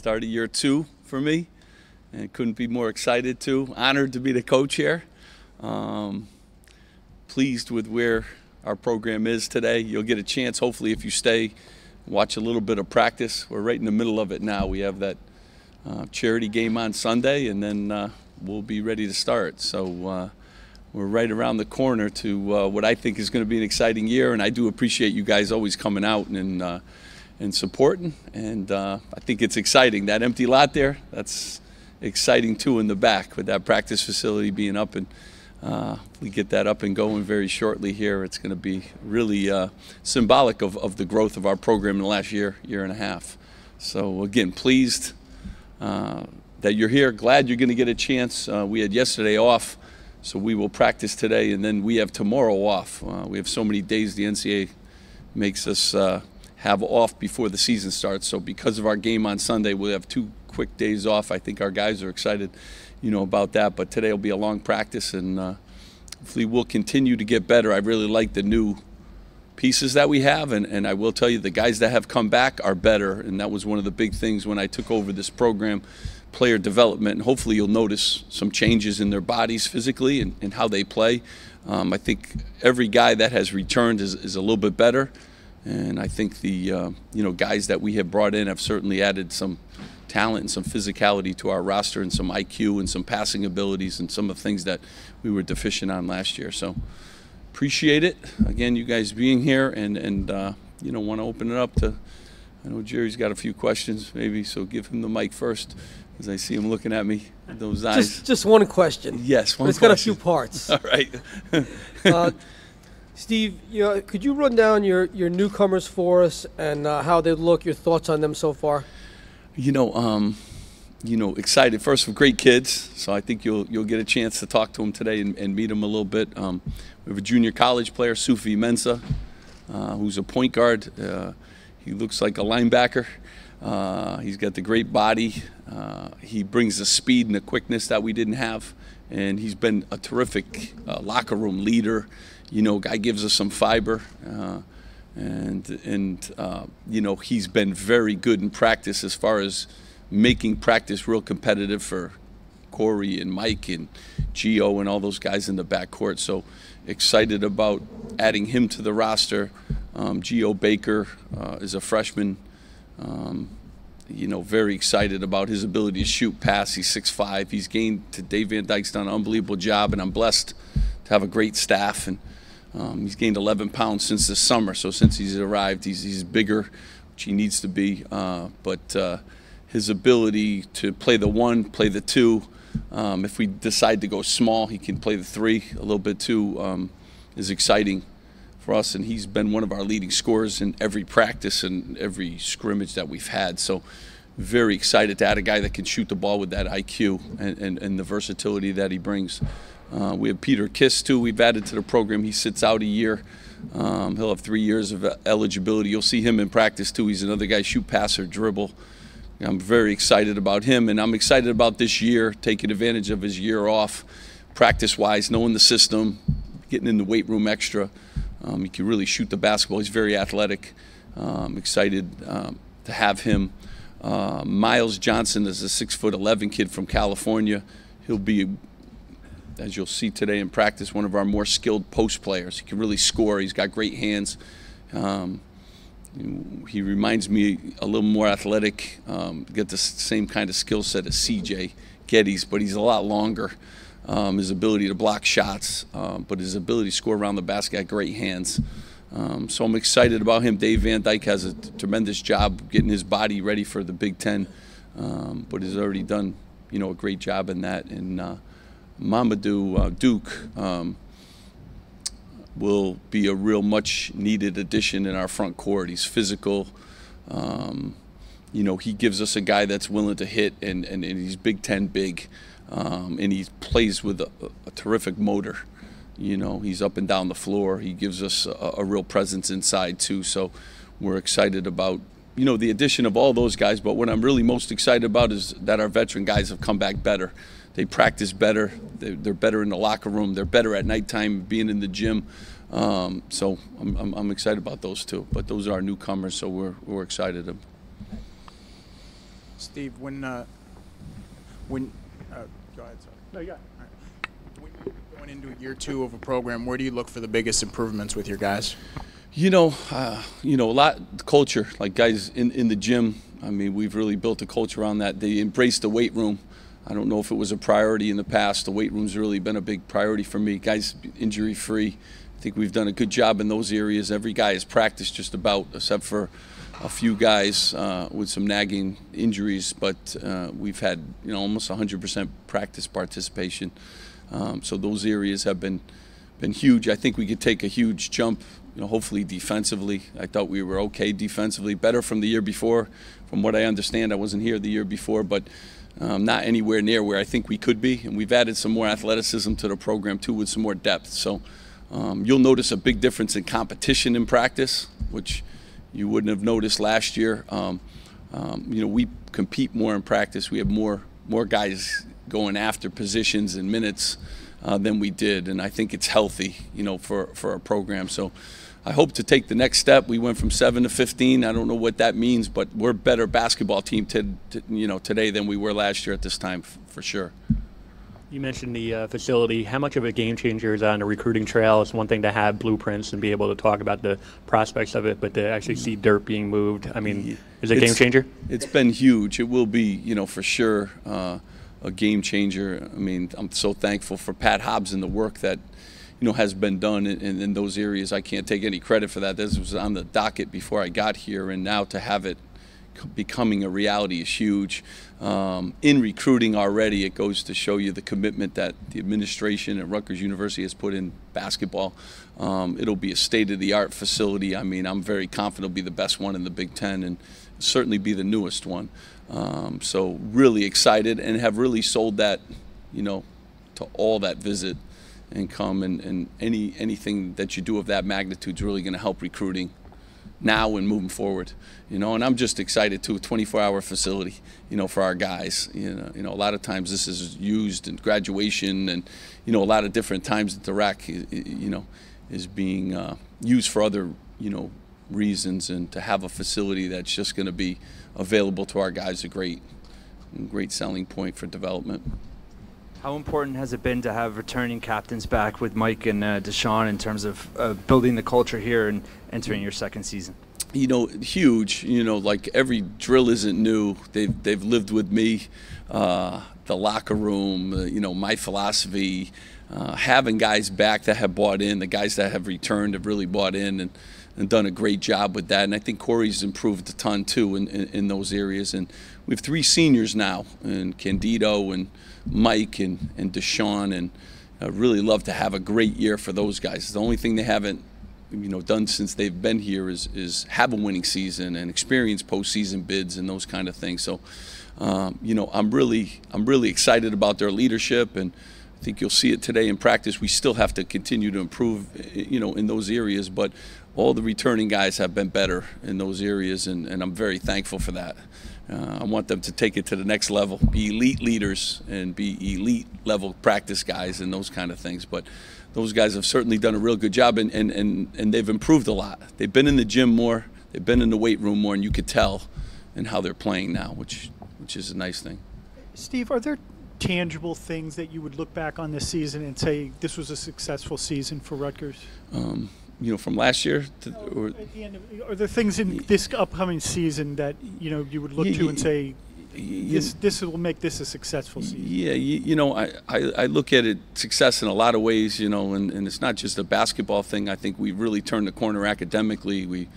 Start of year 2 for me, and couldn't be more excited too. Honored to be the coach here. Pleased with where our program is today. You'll get a chance, hopefully, if you stay, watch a little bit of practice. We're right in the middle of it now. We have that charity game on Sunday, and then we'll be ready to start. So we're right around the corner to what I think is going to be an exciting year, and I do appreciate you guys always coming out and supporting, and I think it's exciting. That empty lot there, that's exciting too in the back with that practice facility being up, and we get that up and going very shortly here. It's going to be really symbolic of the growth of our program in the last year and a half. So again, pleased that you're here. Glad you're going to get a chance. We had yesterday off, so we will practice today, and then we have tomorrow off. We have so many days the NCAA makes us have off before the season starts. So because of our game on Sunday, we'll have 2 quick days off. I think our guys are excited, about that. But today will be a long practice, and hopefully we'll continue to get better. I really like the new pieces that we have, and I will tell you, the guys that have come back are better, and that was one of the big things when I took over this program, player development. And hopefully you'll notice some changes in their bodies physically and how they play. I think every guy that has returned is a little bit better, and I think the guys that we have brought in have certainly added some talent and some physicality to our roster, and some IQ and some passing abilities and some of the things that we were deficient on last year. So appreciate it, again, you guys being here, and want to open it up to, I know Jerry's got a few questions maybe, so give him the mic first, as I see him looking at me with those eyes. Just one question. Yes, one question. It's got a few parts. All right. Steve, could you run down your newcomers for us and how they look, your thoughts on them so far? Excited. First, for great kids, so I think you'll get a chance to talk to them today and meet them a little bit. We have a junior college player, Sufi Mensah, who's a point guard. He looks like a linebacker. He's got the great body. He brings the speed and the quickness that we didn't have, and he's been a terrific locker room leader. Guy gives us some fiber. He's been very good in practice as far as making practice real competitive for Corey and Mike and Gio and all those guys in the backcourt. So excited about adding him to the roster. Gio Baker is a freshman. Very excited about his ability to shoot, pass. He's 6'5". He's gained. Dave Van Dyke's done an unbelievable job, and I'm blessed to have a great staff. And he's gained 11 pounds since this summer, so since he's arrived, he's bigger, which he needs to be. But his ability to play the 1, play the 2, if we decide to go small, he can play the 3 a little bit too, is exciting for us. And he's been one of our leading scorers in every practice and every scrimmage that we've had. So very excited to add a guy that can shoot the ball with that IQ and the versatility that he brings. We have Peter Kiss, too, we've added to the program. He sits out a year. He'll have 3 years of eligibility. You'll see him in practice, too. He's another guy, shoot, passer, dribble. I'm very excited about him, and I'm excited about this year, taking advantage of his year off, practice-wise, knowing the system, getting in the weight room extra. He can really shoot the basketball. He's very athletic. I'm excited to have him. Miles Johnson is a 6'11" kid from California. He'll be, as you'll see today in practice, one of our more skilled post players. He can really score. He's got great hands. He reminds me a little more athletic, get the same kind of skill set as CJ Geddes, but he's a lot longer. His ability to block shots, but his ability to score around the basket, got great hands. So I'm excited about him. Dave Van Dyke has a tremendous job getting his body ready for the Big Ten, but has already done, a great job in that. And Mamadou Duke will be a real much-needed addition in our front court. He's physical. He gives us a guy that's willing to hit, and he's Big Ten big, and he plays with a terrific motor. He's up and down the floor. He gives us a real presence inside, too. So we're excited about, the addition of all those guys. But what I'm really most excited about is that our veteran guys have come back better. They practice better. They're better in the locker room. They're better at nighttime being in the gym. So I'm excited about those two. But those are our newcomers, so we're excited. Steve, go ahead, sorry. No, you got it. All right. When you're going into year 2 of a program, where do you look for the biggest improvements with your guys? A lot culture, like guys in the gym. I mean, we've really built a culture around that. They embrace the weight room. I don't know if it was a priority in the past. The weight room's really been a big priority for me. Guys, injury-free. I think we've done a good job in those areas. Every guy has practiced just about, except for a few guys with some nagging injuries, but we've had almost 100% practice participation. So those areas have been huge. I think we could take a huge jump, hopefully defensively. I thought we were okay defensively, better from the year before. From what I understand, I wasn't here the year before, but not anywhere near where I think we could be. And we've added some more athleticism to the program too, with some more depth. So you'll notice a big difference in competition in practice, which you wouldn't have noticed last year. We compete more in practice. We have more guys going after positions and minutes than we did, and I think it's healthy, for our program. So I hope to take the next step. We went from 7 to 15. I don't know what that means, but we're a better basketball team today than we were last year at this time, for sure. You mentioned the facility. How much of a game changer is that on the recruiting trail? It's one thing to have blueprints and be able to talk about the prospects of it, but to actually see dirt being moved, I mean, is it a game changer? It's been huge. It will be, for sure, a game changer. I mean, I'm so thankful for Pat Hobbs and the work that, has been done in those areas. I can't take any credit for that. This was on the docket before I got here, and now to have it becoming a reality is huge. In recruiting already, it goes to show you the commitment that the administration at Rutgers University has put in basketball. It'll be a state-of-the-art facility. I mean, I'm very confident it'll be the best one in the Big Ten and certainly be the newest one. So really excited and have really sold that, to all that visit and come, and anything that you do of that magnitude is really going to help recruiting now and moving forward, and I'm just excited too. A 24-hour facility, for our guys. A lot of times this is used in graduation, and a lot of different times that the RAC, is being used for other, reasons, and to have a facility that's just going to be available to our guys is a great selling point for development. How important has it been to have returning captains back with Mike and Deshaun in terms of building the culture here and entering your second season? Huge. Like every drill isn't new. They've lived with me, the locker room, my philosophy. Having guys back that have bought in, the guys that have returned have really bought in and done a great job with that. And I think Corey's improved a ton too in those areas. And we have 3 seniors now, and Candido and Mike and Deshaun, and I really love to have a great year for those guys. The only thing they haven't done since they've been here is have a winning season and experience postseason bids and those kind of things. So I'm really excited about their leadership, and I think you'll see it today in practice. We still have to continue to improve in those areas, but all the returning guys have been better in those areas, and I'm very thankful for that. I want them to take it to the next level, be elite leaders and be elite level practice guys and those kind of things. But those guys have certainly done a real good job, and they've improved a lot. They've been in the gym more, they've been in the weight room more, and you could tell in how they're playing now, which is a nice thing. Steve, are there tangible things that you would look back on this season and say this was a successful season for Rutgers? From last year? Or at the end are there things in this upcoming season that, you would look to and say, this will make this a successful season? Yeah, I look at it success in a lot of ways, and it's not just a basketball thing. I think we've really turned the corner academically. We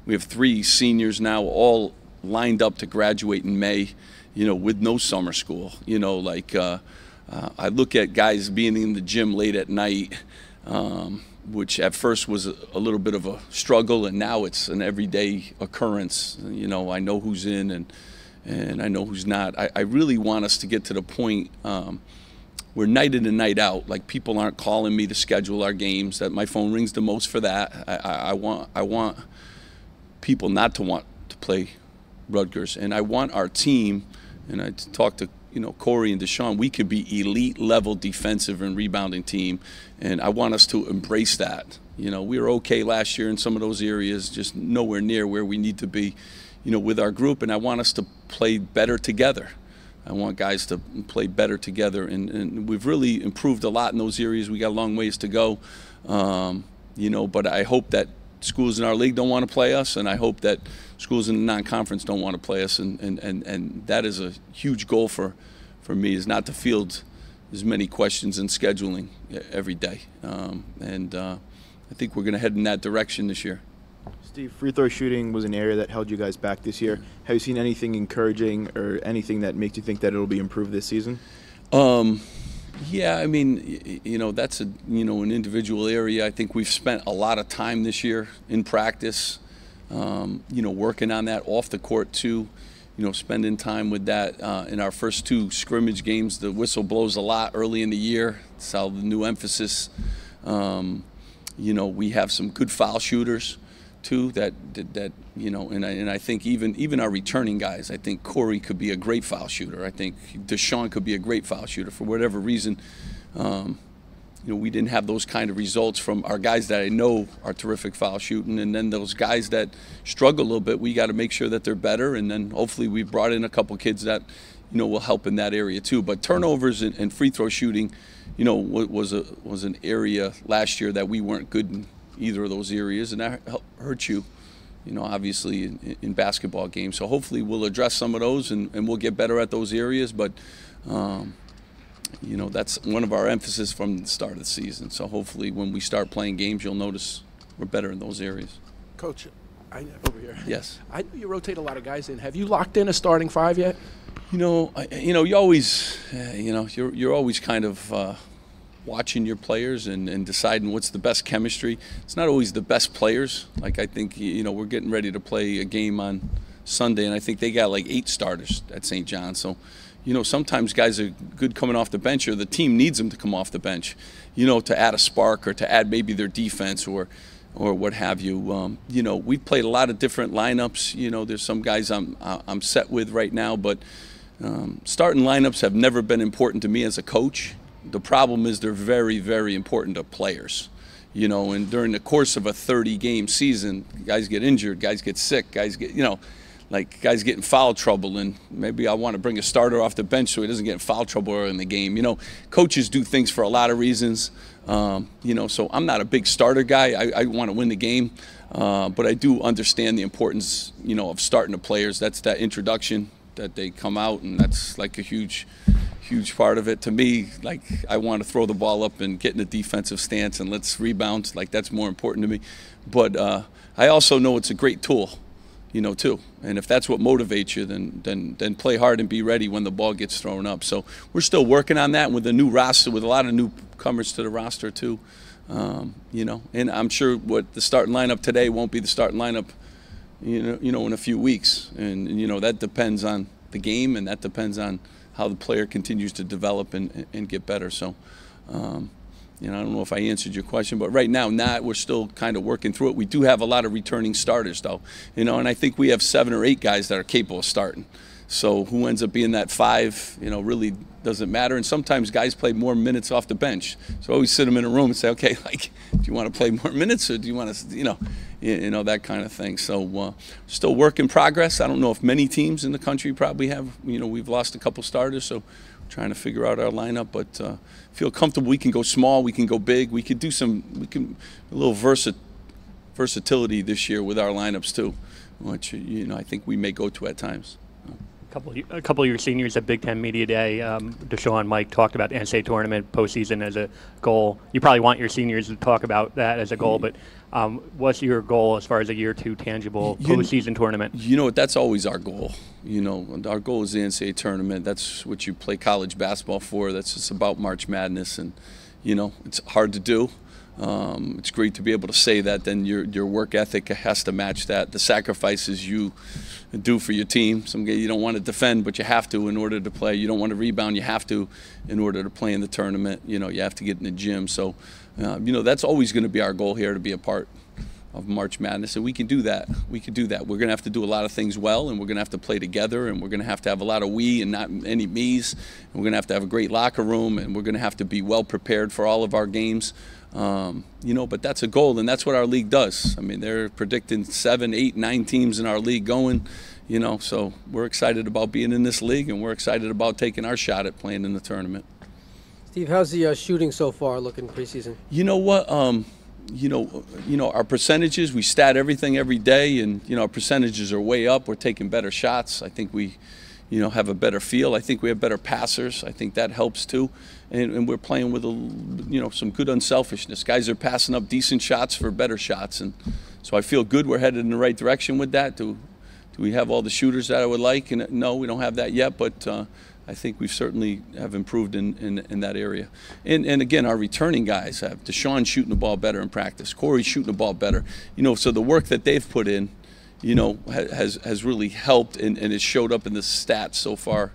have 3 seniors now, all lined up to graduate in May, with no summer school. I look at guys being in the gym late at night, which at first was a little bit of a struggle, and now it's an everyday occurrence. I know who's in and I know who's not. I really want us to get to the point where night in and night out, like people aren't calling me to schedule our games, that my phone rings the most for that. I want people not to want to play Rutgers, and I want our team, and I talked to Corey and Deshaun, we could be elite level defensive and rebounding team, and I want us to embrace that. We were okay last year in some of those areas, just nowhere near where we need to be, with our group, and I want us to play better together. I want guys to play better together, and we've really improved a lot in those areas. We got a long ways to go, but I hope that schools in our league don't want to play us, and I hope that schools in the non-conference don't want to play us, and that is a huge goal for me, is not to field as many questions in scheduling every day, I think we're going to head in that direction this year. Steve, free throw shooting was an area that held you guys back this year. Have you seen anything encouraging or anything that makes you think that it'll be improved this season? Yeah, I mean, that's an individual area. I think we've spent a lot of time this year in practice, working on that off the court too, spending time with that. In our first 2 scrimmage games, the whistle blows a lot early in the year. It's how the new emphasis. We have some good foul shooters too, and I think even our returning guys, I think Corey could be a great foul shooter. I think Deshaun could be a great foul shooter. For whatever reason, we didn't have those kind of results from our guys that I know are terrific foul shooting, and then those guys that struggle a little bit, we got to make sure that they're better, and then hopefully we've brought in a couple kids that will help in that area too. But turnovers and free throw shooting, was an area last year that we weren't good in either of those areas, and that hurt you, obviously in basketball games. So hopefully we'll address some of those, and we'll get better at those areas. But that's one of our emphasis from the start of the season. So hopefully when we start playing games, you'll notice we're better in those areas. Coach, over here. Yes. I know you rotate a lot of guys in. Have you locked in a starting 5 yet? You always, you're always kind of watching your players and deciding what's the best chemistry. It's not always the best players. Like, I think, we're getting ready to play a game on Sunday, and I think they got like 8 starters at St. John. So, sometimes guys are good coming off the bench, or the team needs them to come off the bench, to add a spark or to add maybe their defense or what have you. We've played a lot of different lineups. There's some guys I'm set with right now, but starting lineups have never been important to me as a coach. The problem is they're very, very important to players. And during the course of a 30-game season, guys get injured, guys get sick, guys get, guys get in foul trouble, and maybe I want to bring a starter off the bench so he doesn't get in foul trouble early in the game. Coaches do things for a lot of reasons. So I'm not a big starter guy. I want to win the game, but I do understand the importance, of starting the players. That's that introduction that they come out, and that's like a huge part of it. To me, like, I want to throw the ball up and get in a defensive stance and let's rebound. Like, that's more important to me. But I also know it's a great tool, too. And if that's what motivates you, then play hard and be ready when the ball gets thrown up. So we're still working on that with a new roster, with a lot of newcomers to the roster too. And I'm sure what the starting lineup today won't be the starting lineup, in a few weeks. And that depends on the game, and that depends on how the player continues to develop and get better. So, I don't know if I answered your question, but right now, we're still kind of working through it. We do have a lot of returning starters, though, and I think we have 7 or 8 guys that are capable of starting. So who ends up being that 5, really doesn't matter. And sometimes guys play more minutes off the bench. So I always sit them in a room and say, okay, like, do you want to play more minutes, or do you want to, that kind of thing. So still work in progress. I don't know if many teams in the country probably have, we've lost a couple starters, so we're trying to figure out our lineup. But feel comfortable. We can go small, we can go big. We could do a little versatility this year with our lineups too, which, I think we may go to at times. A couple of your seniors at Big Ten Media Day, Deshaun, Mike, talked about the NCAA tournament postseason as a goal. You probably want your seniors to talk about that as a goal, but what's your goal as far as a year 2 tangible postseason tournament? That's always our goal. Our goal is the NCAA tournament. That's what you play college basketball for. That's just about March Madness, and it's hard to do. It's great to be able to say that. Then your work ethic has to match that. The sacrifices you do for your team. Some you don't want to defend, but you have to in order to play. You don't want to rebound. You have to in order to play in the tournament. You have to get in the gym. So, that's always going to be our goal here, to be a part of March Madness, and we can do that. We can do that. We're going to have to do a lot of things well, and we're going to have to play together, and we're going to have a lot of we and not any me's. And we're going to have a great locker room, and we're going to have to be well prepared for all of our games. But that's a goal, and that's what our league does. I mean, they're predicting 7, 8, 9 teams in our league going, so we're excited about being in this league, and we're excited about taking our shot at playing in the tournament. Steve, how's the shooting so far looking preseason? You know what? Our percentages, we stat everything every day, and our percentages are way up. We're taking better shots. I think we have a better feel. I think we have better passers. I think that helps too. And we're playing with some good unselfishness. Guys are passing up decent shots for better shots, and so I feel good. We're headed in the right direction with that. Do we have all the shooters that I would like? And no, we don't have that yet, but I think we certainly have improved in that area. And again, our returning guys have Deshaun shooting the ball better in practice, Corey shooting the ball better. So the work that they've put in, has really helped and it showed up in the stats so far,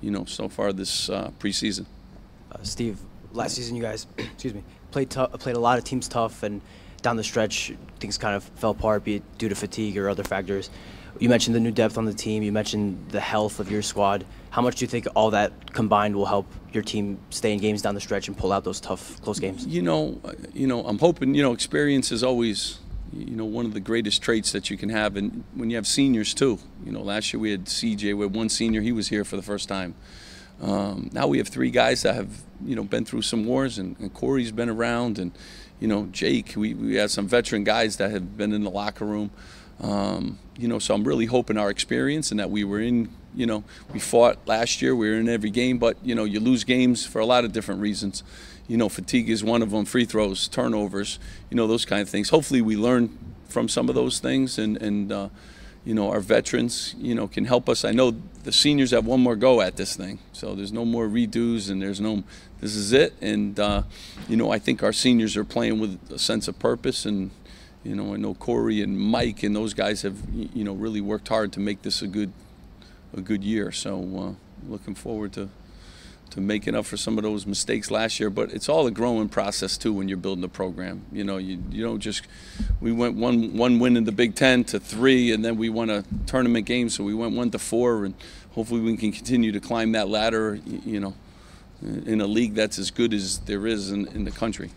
this preseason. Steve, last season you guys, played a lot of teams tough, and down the stretch things kind of fell apart, be it due to fatigue or other factors. You mentioned the new depth on the team. You mentioned the health of your squad. How much do you think all that combined will help your team stay in games down the stretch and pull out those tough, close games? I'm hoping. Experience is always, one of the greatest traits that you can have, and when you have seniors too. Last year we had CJ. We had one senior. He was here for the first time. Now we have 3 guys that have, been through some wars, and Corey's been around, and Jake. We have some veteran guys that have been in the locker room. So I'm really hoping our experience and that we were in, we fought last year, we were in every game, but, you lose games for a lot of different reasons. Fatigue is one of them, free throws, turnovers, those kind of things. Hopefully we learn from some of those things, and our veterans, can help us. I know the seniors have one more go at this thing, so there's no more redos, and this is it. And, I think our seniors are playing with a sense of purpose, and, I know Corey and Mike and those guys have, really worked hard to make this a good year. So looking forward to making up for some of those mistakes last year. But it's all a growing process too when you're building a program. You don't just, we went one win in the Big Ten to 3, and then we won a tournament game, so we went 1 to 4, and hopefully we can continue to climb that ladder. In a league that's as good as there is in the country.